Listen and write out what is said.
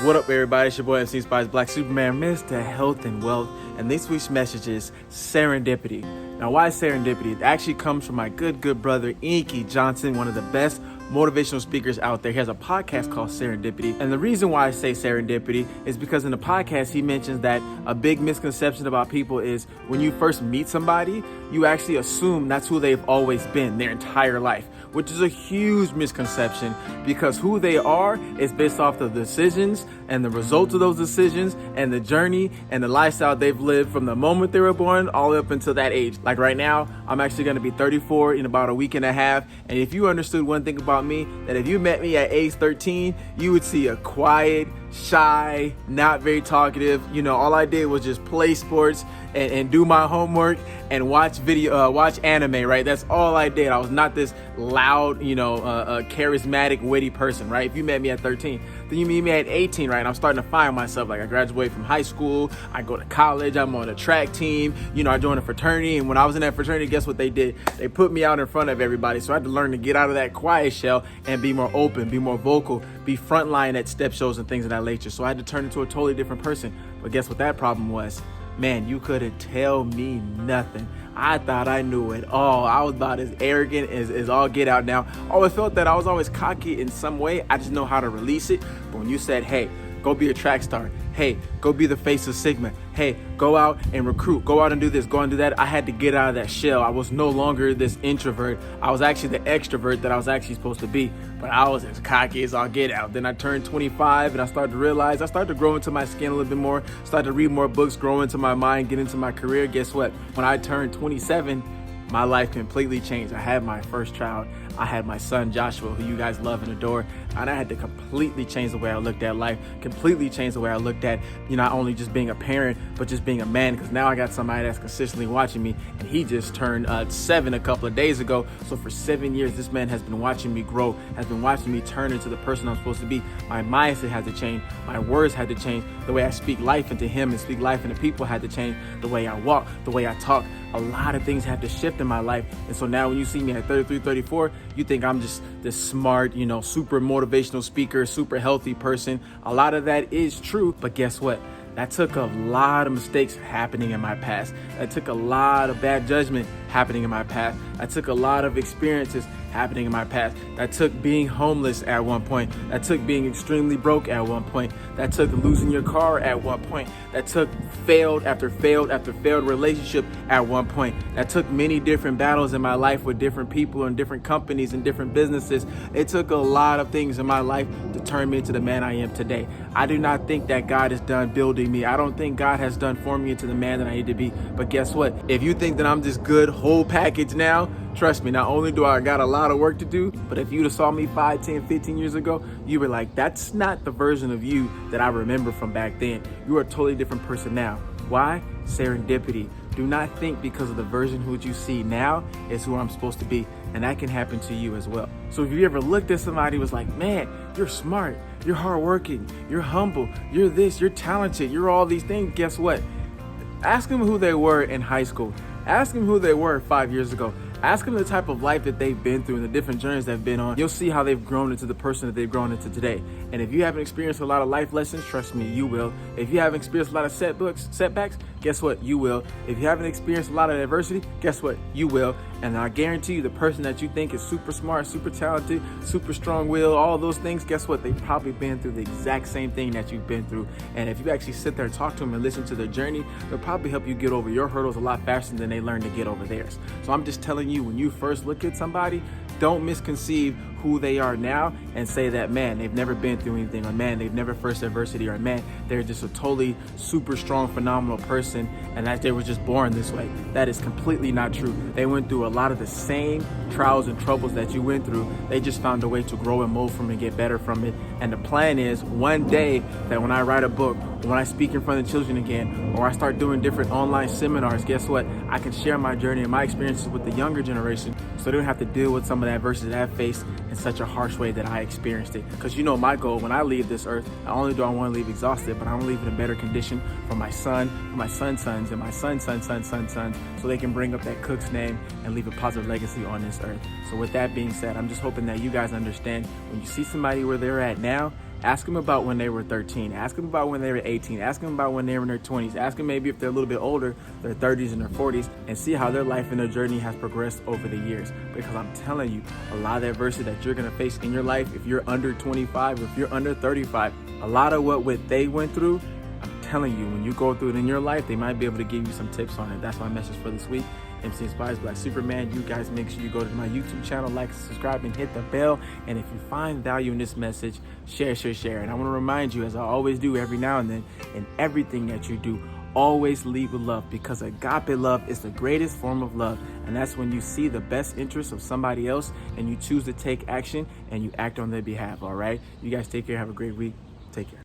What up, everybody? It's your boy MC Spice Black Superman, Mr. Health and Wealth, and this week's message is serendipity. Now, why serendipity? It actually comes from my good brother, Inky Johnson, one of the best motivational speakers out there. He has a podcast called Serendipity. And the reason why I say serendipity is because in the podcast, he mentions that a big misconception about people is when you first meet somebody, you actually assume that's who they've always been their entire life, which is a huge misconception because who they are is based off the decisions and the results of those decisions and the journey and the lifestyle they've lived from the moment they were born all the way up until that age. Like right now, I'm actually going to be 34 in about a week and a half. And if you understood one thing about me, that if you met me at age 13, you would see a quiet, shy, not very talkative. All I did was just play sports and do my homework and watch anime, right? That's all I did. I was not this loud, charismatic, witty person, right? If you met me at 13, then you meet me at 18, right? I'm starting to find myself. Like I graduated from high school, I go to college, I'm on a track team, I joined a fraternity. And when I was in that fraternity, guess what they did? They put me out in front of everybody. So I had to learn to get out of that quiet shell and be more open, be more vocal, be frontline at step shows and things of that nature. So I had to turn into a totally different person. But guess what that problem was? Man, you couldn't tell me nothing. I thought I knew it all. I was about as arrogant as all get out now. I always felt that I was always cocky in some way. I just know how to release it. But when you said, hey, go be a track star. Hey, go be the face of Sigma. Hey, go out and recruit. Go out and do this. Go out and do that. I had to get out of that shell. I was no longer this introvert. I was actually the extrovert that I was actually supposed to be. But I was as cocky as all get out. Then I turned 25 and I started to realize, I started to grow into my skin a little bit more, started to read more books, grow into my mind, get into my career. Guess what? When I turned 27, my life completely changed. I had my first child. I had my son, Joshua, who you guys love and adore. And I had to completely change the way I looked at life, completely change the way I looked at, not only just being a parent, but just being a man. Because now I got somebody that's consistently watching me. And he just turned 7 a couple of days ago. So for 7 years, this man has been watching me grow, has been watching me turn into the person I'm supposed to be. My mindset had to change. My words had to change. The way I speak life into him and speak life into people had to change. The way I walk, the way I talk. A lot of things have to shift in my life. And so now when you see me at 33, 34, you think I'm just this smart, super motivational speaker, super healthy person. A lot of that is true, but guess what? That took a lot of mistakes happening in my past. That took a lot of bad judgment happening in my past. That took a lot of experiences happening in my past. That took being homeless at one point. That took being extremely broke at one point. That took losing your car at one point. That took failed after failed after failed relationship at one point. That took many different battles in my life with different people and different companies and different businesses. It took a lot of things in my life to turn me into the man I am today. I do not think that God is done building me. I don't think God has done forming me into the man that I need to be. But guess what? If you think that I'm this good whole package now, trust me, not only do I got a lot of work to do, but if you'd have saw me 5, 10, 15 years ago, you were like, that's not the version of you that I remember from back then. You are a totally different person now. Why? Serendipity. Do not think because of the version who you see now is who I'm supposed to be. And that can happen to you as well. So if you ever looked at somebody who was like, man, you're smart, you're hardworking, you're humble, you're this, you're talented, you're all these things, guess what? Ask them who they were in high school. Ask them who they were 5 years ago. Ask them the type of life that they've been through and the different journeys they've been on. You'll see how they've grown into the person that they've grown into today. And if you haven't experienced a lot of life lessons, trust me, you will. If you haven't experienced a lot of setbacks, guess what? You will. If you haven't experienced a lot of adversity, guess what? You will. And I guarantee you the person that you think is super smart, super talented, super strong-willed, all those things, guess what? They've probably been through the exact same thing that you've been through. And if you actually sit there and talk to them and listen to their journey, they'll probably help you get over your hurdles a lot faster than they learn to get over theirs. So I'm just telling you, when you first look at somebody, don't misconceive who they are now and say that, man, they've never been through anything, or man, they've never faced adversity, or man, they're just a totally super strong, phenomenal person and that they were just born this way. That is completely not true. They went through a lot of the same trials and troubles that you went through. They just found a way to grow and mold from it and get better from it. And the plan is one day that when I write a book, when I speak in front of children again, or I start doing different online seminars, guess what? I can share my journey and my experiences with the younger generation so they don't have to deal with some of the adversity that I've faced in such a harsh way that I experienced it. Because my goal when I leave this earth, not only do I want to leave exhausted, but I want to leave in a better condition for my son, for my son's sons, and my son's sons, so they can bring up that cook's name and leave a positive legacy on this earth. So with that being said, I'm just hoping that you guys understand when you see somebody where they're at now, Ask them about when they were 13. Ask them about when they were 18. Ask them about when they were in their 20s. Ask them maybe if they're a little bit older, their 30s and their 40s, and see how their life and their journey has progressed over the years. Because I'm telling you, a lot of the adversity that you're going to face in your life, if you're under 25, if you're under 35, a lot of what they went through, I'm telling you, when you go through it in your life, they might be able to give you some tips on it. That's my message for this week. MC Inspires Black Superman. You guys make sure you go to my YouTube channel, like, subscribe, and hit the bell. And if you find value in this message, share. And I want to remind you, as I always do every now and then, in everything that you do, always lead with love, because agape love is the greatest form of love. And that's when you see the best interests of somebody else and you choose to take action and you act on their behalf. All right. You guys take care. Have a great week. Take care.